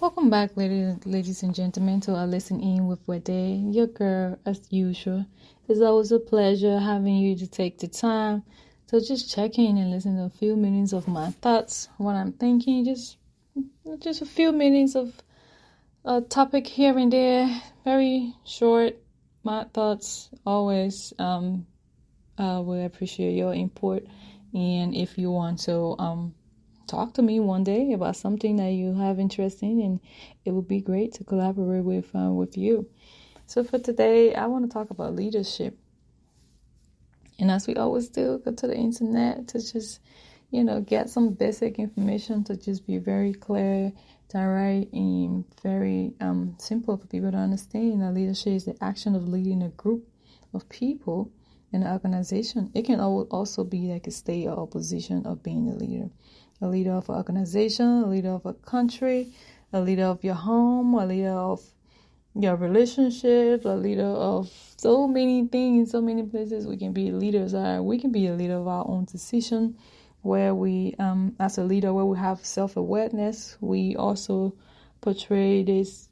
Welcome back, ladies and gentlemen, to our Listen In with Wede, your girl, as usual. It's always a pleasure having you to take the time to just check in and listen to a few minutes of my thoughts, what I'm thinking, just a few minutes of a topic here and there, very short. My thoughts always. We appreciate your input, and if you want to talk to me one day about something that you have interest in, and it would be great to collaborate with you. So for today, I want to talk about leadership. And as we always do, go to the internet to just, get some basic information to just be very clear, direct, and very simple for people to understand. That leadership is the action of leading a group of people in an organization. It can also be like a state or position of being a leader of an organization, a leader of a country, a leader of your home, a leader of your relationship, a leader of so many things, so many places we can be leaders. We can be a leader of our own decision, where we, as a leader, where we have self-awareness, we also portray this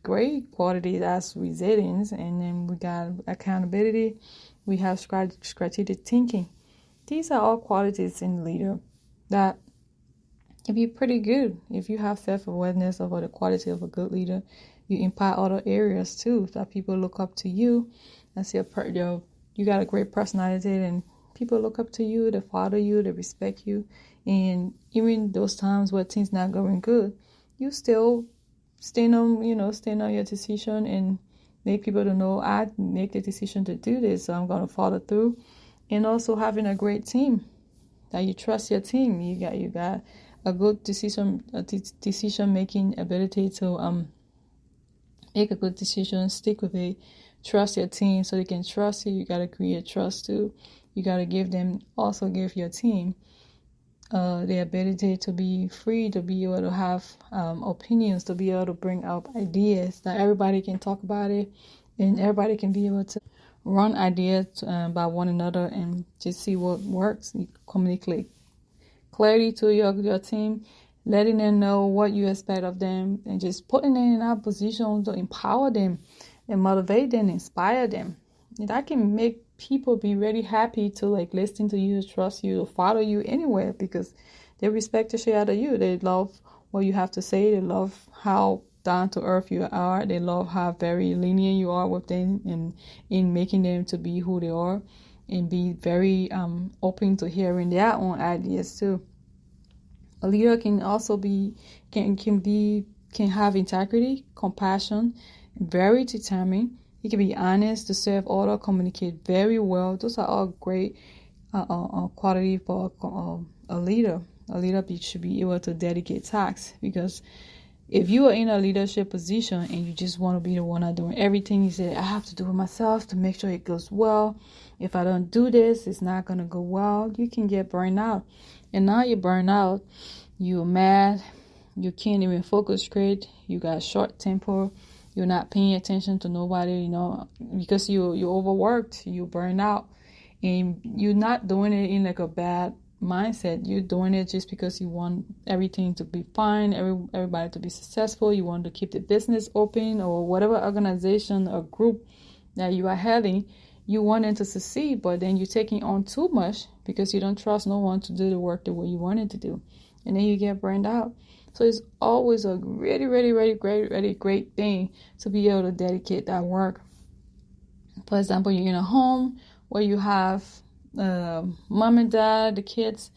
great qualities as resilience, and then we got accountability, we have strategic thinking. These are all qualities in a leader that can be pretty good. If you have self-awareness about the quality of a good leader, you impact other areas too, that people look up to you and say you got a great personality, and people look up to you, they follow you, they respect you. And even those times where things not going good, you still stand on your decision and make people to know, I make the decision to do this, so I'm going to follow through. And also having a great team, that you trust your team. You got a good decision making ability to make a good decision, stick with it, trust your team so they can trust you. You got to create trust too. You got to give your team the ability to be free, to be able to have opinions, to be able to bring up ideas, that everybody can talk about it, and everybody can be able to run ideas by one another and just see what works. You communicate clarity to your team, letting them know what you expect of them, and just putting them in that position to empower them and motivate them, inspire them. That can make people be really happy to listen to you, trust you, to follow you anywhere, because they respect the shit out of you. They love what you have to say. They love how down to earth you are. They love how very lenient you are with them and in making them to be who they are, and be very open to hearing their own ideas too. A leader can also can have integrity, compassion, very determined. He can be honest, to serve order, communicate very well. Those are all great quality for a leader. A leader should be able to dedicate tasks, because if you are in a leadership position and you just want to be the one that doing everything, you say, I have to do it myself to make sure it goes well. If I don't do this, it's not going to go well. You can get burned out. And now you're burned out. You're mad. You can't even focus straight. You got short temper. You're not paying attention to nobody, because you're overworked. You burn out. And you're not doing it in a bad mindset. You're doing it just because you want everything to be fine, everybody to be successful. You want to keep the business open, or whatever organization or group that you are heading, you want it to succeed, but then you're taking on too much because you don't trust no one to do the work the way you want it to do, and then you get burned out. So it's always a really, really, really great thing to be able to dedicate that work. For example, you're in a home where you have mom and dad, the kids.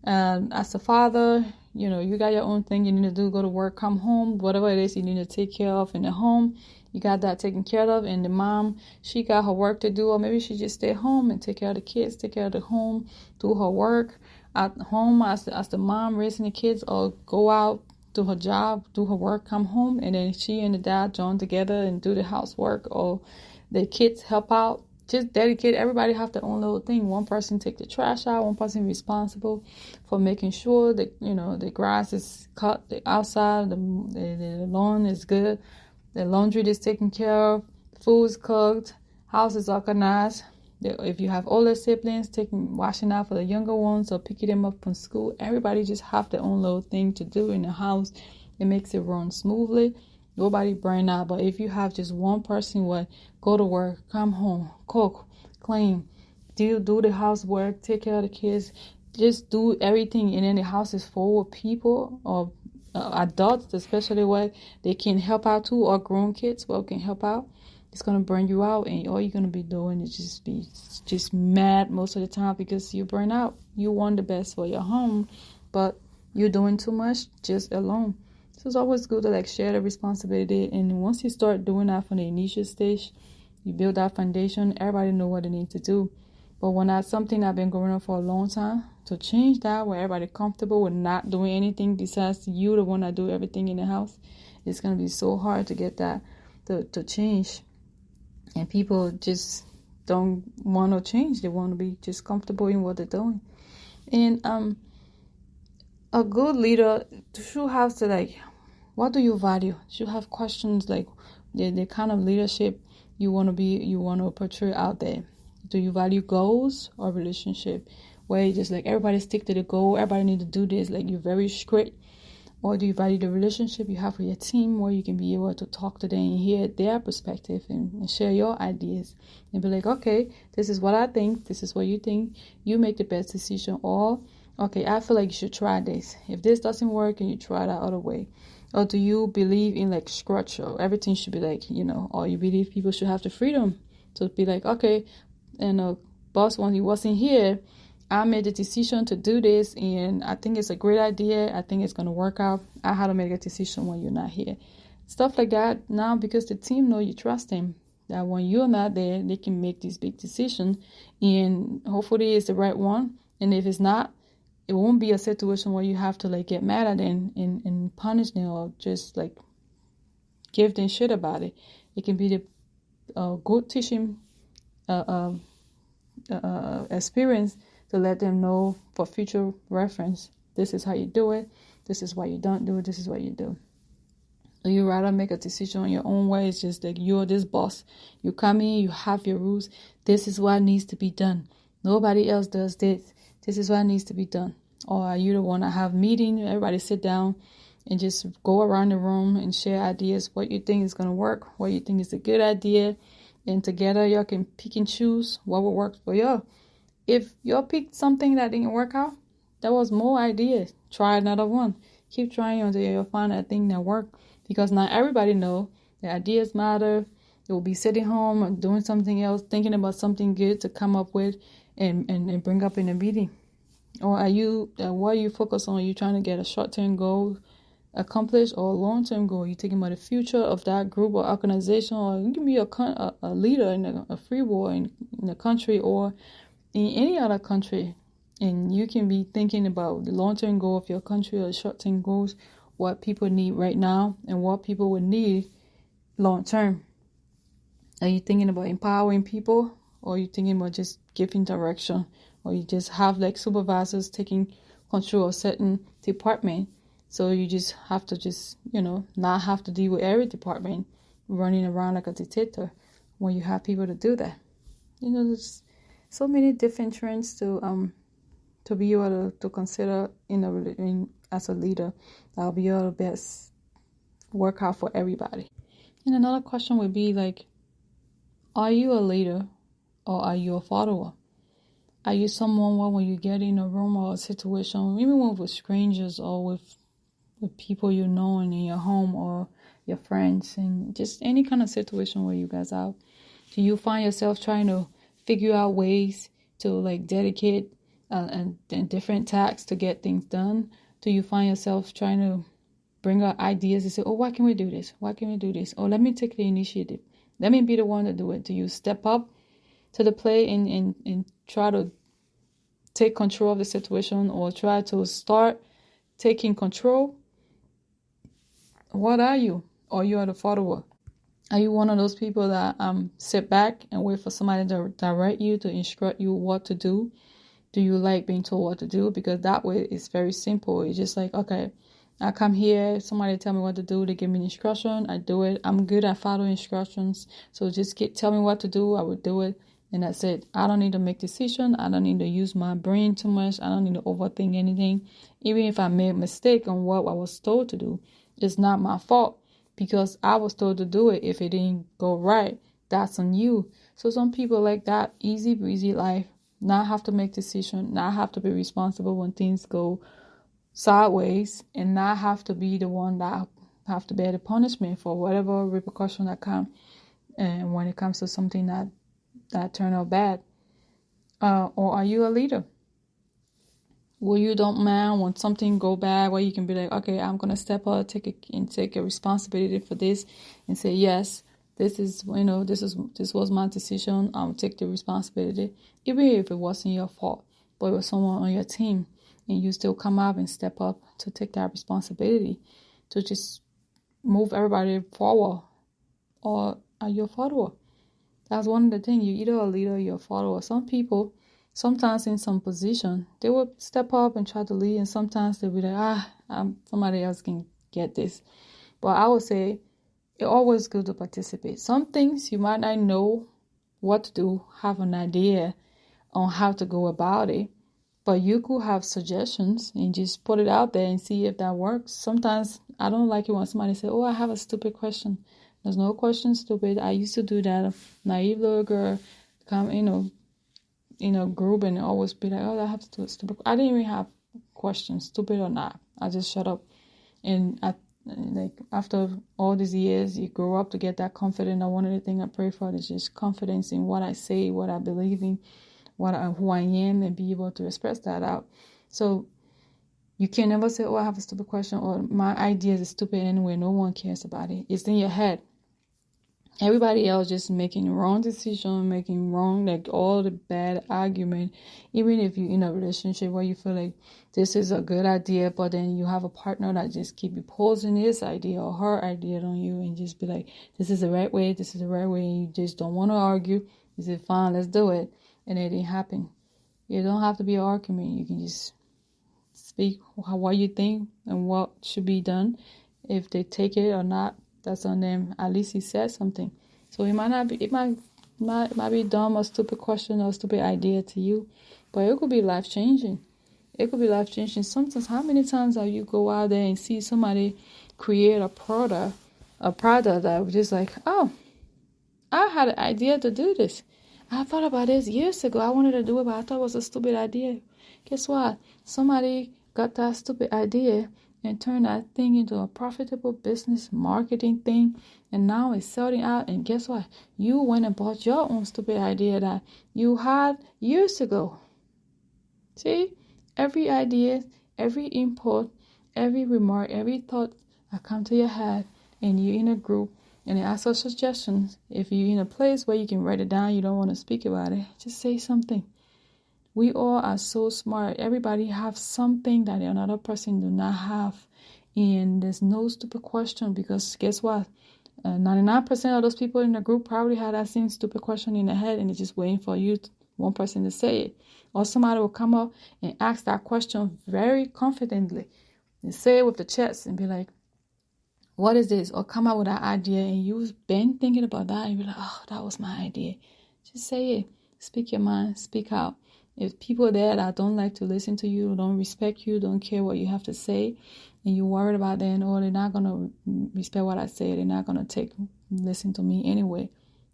As a father, you got your own thing you need to do, go to work, come home, whatever it is you need to take care of in the home, you got that taken care of. And the mom, she got her work to do, or maybe she just stay home and take care of the kids, take care of the home, do her work at home as the mom raising the kids, or go out, do her job, do her work, come home, and then she and the dad join together and do the housework, or the kids help out. Just dedicate. Everybody have their own little thing. One person take the trash out. One person responsible for making sure that the grass is cut, the outside, the lawn is good, the laundry is taken care of, food is cooked, house is organized. If you have older siblings, washing out for the younger ones or picking them up from school. Everybody just have their own little thing to do in the house It makes it run smoothly. Nobody burn out. But if you have just one person what go to work, come home, cook, clean, do the housework, take care of the kids, just do everything, and then the house is full of people or adults, especially what they can help out too, or grown kids what can help out. It's gonna burn you out, and all you're gonna be doing is just mad most of the time because you burn out. You want the best for your home, but you're doing too much just alone. So it's always good to like share the responsibility, and once you start doing that from the initial stage, you build that foundation. Everybody know what they need to do. But when that's something that's been going on for a long time, to change that where everybody comfortable with not doing anything besides you, the one that do everything in the house, it's gonna be so hard to get that to change. And people just don't want to change. They want to be just comfortable in what they're doing. And a good leader should have to like, what do you value? Should have questions like the kind of leadership you want to portray out there. Do you value goals or relationship? Where you just like everybody stick to the goal, everybody need to do this, like you're very strict. Or do you value the relationship you have with your team where you can be able to talk to them and hear their perspective and share your ideas and be like, okay, this is what I think, this is what you think, you make the best decision. Or, okay, I feel like you should try this. If this doesn't work, and you try that other way. Or do you believe in like structure? Everything should be like, or you believe people should have the freedom to be like, okay, and boss, when he wasn't here, I made the decision to do this, and I think it's a great idea. I think it's going to work out. I had to make a decision when you're not here. Stuff like that now, because the team know you trust them, that when you're not there, they can make this big decision, and hopefully it's the right one. And if it's not, it won't be a situation where you have to like get mad at them and punish them or just like give them shit about it. It can be the good teaching experience to let them know for future reference. This is how you do it. This is why you don't do it. This is what you do. So you rather make a decision on your own way. It's just like you're this boss. You come in, you have your rules. This is what needs to be done. Nobody else does this. This is what needs to be done. Or are you the one that have meeting? Everybody sit down and just go around the room and share ideas. What you think is going to work. What you think is a good idea. And together y'all can pick and choose what will work for y'all. If you picked something that didn't work out, there was more ideas. Try another one. Keep trying until you find that thing that works. Because not everybody know the ideas matter. They will be sitting home or doing something else, thinking about something good to come up with and bring up in a meeting. Or are you, what are you focused on? Are you trying to get a short-term goal accomplished or a long-term goal? You're thinking about the future of that group or organization, or you can be a leader in a free world in a country or in any other country, and you can be thinking about the long-term goal of your country or short-term goals, what people need right now and what people would need long-term. Are you thinking about empowering people, or are you thinking about just giving direction, or you just have like supervisors taking control of certain department, so you just have to just not have to deal with every department running around like a dictator when you have people to do that. There's so many different trends to be able to consider as a leader. That'll be your best work out for everybody. And another question would be like, are you a leader or are you a follower? Are you someone when you get in a room or a situation, even with strangers or with people you know in your home or your friends, and just any kind of situation where you guys are, do you find yourself trying to figure out ways to like dedicate and different tasks to get things done? Do you find yourself trying to bring out ideas and say, oh, why can we do this? Why can we do this? Or let me take the initiative. Let me be the one to do it. Do you step up to the plate and try to take control of the situation, or try to start taking control? What are you? Or you are the follower? Are you one of those people that sit back and wait for somebody to direct you, to instruct you what to do? Do you like being told what to do? Because that way it's very simple. It's just like, okay, I come here, somebody tell me what to do, they give me an instruction, I do it. I'm good at following instructions. So just tell me what to do, I will do it. And that's it. I don't need to make decisions. I don't need to use my brain too much. I don't need to overthink anything. Even if I made a mistake on what I was told to do, It's not my fault because I was told to do it. If it didn't go right, that's on you. So some people like that easy breezy life, not have to make decisions, not have to be responsible when things go sideways, and not have to be the one that have to bear the punishment for whatever repercussion that come. And when it comes to something that turned out bad, or are you a leader? Where you don't mind when something go bad, where you can be like, okay, I'm gonna step up, take a responsibility for this, and say yes, this was my decision. I'll take the responsibility, even if it wasn't your fault, but it was someone on your team, and you still come up and step up to take that responsibility, to just move everybody forward. Or are you a follower? That's one of the things. You're either a leader or you're a follower. Some people, sometimes in some position, they will step up and try to lead, and sometimes they'll be like, somebody else can get this. But I would say it's always good to participate. Some things you might not know what to do, have an idea on how to go about it, but you could have suggestions and just put it out there and see if that works. Sometimes I don't like it when somebody says, I have a stupid question. There's no question stupid. I used to do that. A naive little girl come, group and always be like, I have to do stupid. I didn't even have questions, stupid or not. I just shut up. And after all these years, you grow up to get that confidence. And one of the things I pray for is just confidence in what I say, what I believe in, who I am, and be able to express that out. So you can never say, I have a stupid question, or my idea is stupid anyway. No one cares about it. It's in your head. Everybody else just making wrong decision, making wrong, like all the bad argument. Even if you're in a relationship where you feel like this is a good idea, but then you have a partner that just keep imposing his idea or her idea on you, and just be like, this is the right way, and you just don't want to argue. You say, fine, let's do it. And it didn't happen. You don't have to be an argument. You can just speak what you think and what should be done. If they take it or not, that's on them. At least he said something. So it might not be, it might be dumb or stupid question or stupid idea to you, but it could be life changing. It could be life changing. Sometimes, how many times have you go out there and see somebody create a product that was just like, I had an idea to do this. I thought about this years ago. I wanted to do it, but I thought it was a stupid idea. Guess what? Somebody got that stupid idea and turned that thing into a profitable business marketing thing, and now it's selling out. And guess what? You went and bought your own stupid idea that you had years ago. See? Every idea, every input, every remark, every thought that come to your head, and you're in a group, and they ask for suggestions. If you're in a place where you can write it down, you don't want to speak about it, just say something. We all are so smart. Everybody have something that another person do not have. And there's no stupid question, because guess what? 99% of those people in the group probably had that same stupid question in their head, and they're just waiting for one person to say it. Or somebody will come up and ask that question very confidently and say it with the chest and be like, what is this? Or come out with an idea, and you've been thinking about that, and you're like, that was my idea. Just say it. Speak your mind. Speak out. If people there that don't like to listen to you, don't respect you, don't care what you have to say, and you're worried about them, they're not going to respect what I say, they're not going to listen to me anyway,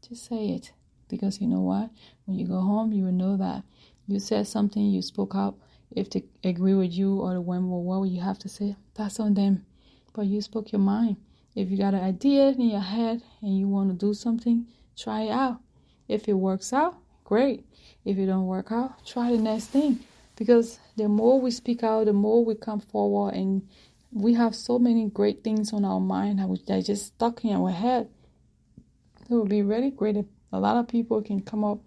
just say it. Because you know what? When you go home, you will know that you said something, you spoke out. If they agree with you or what you have to say, that's on them. But you spoke your mind. If you got an idea in your head and you want to do something, try it out. If it works out, great. If it don't work out, try the next thing. Because the more we speak out, the more we come forward, and we have so many great things on our mind that are just stuck in our head. It would be really great if a lot of people can come up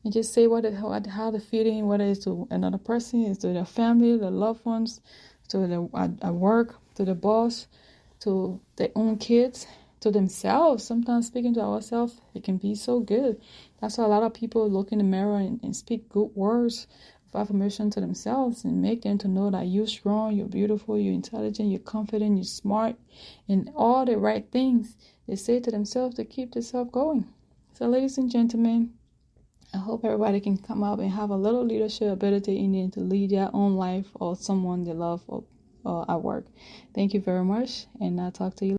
and just say how they're feeling, whether it's to another person, it's to their family, their loved ones, to at work, to the boss, to their own kids, to themselves. Sometimes speaking to ourselves, it can be so good. That's why a lot of people look in the mirror and speak good words of affirmation to themselves, and make them to know that you're strong, you're beautiful, you're intelligent, you're confident, you're smart, and all the right things they say to themselves to keep themselves going. So ladies and gentlemen, I hope everybody can come up and have a little leadership ability in them to lead their own life or someone they love or or at work. Thank you very much, and I'll talk to you.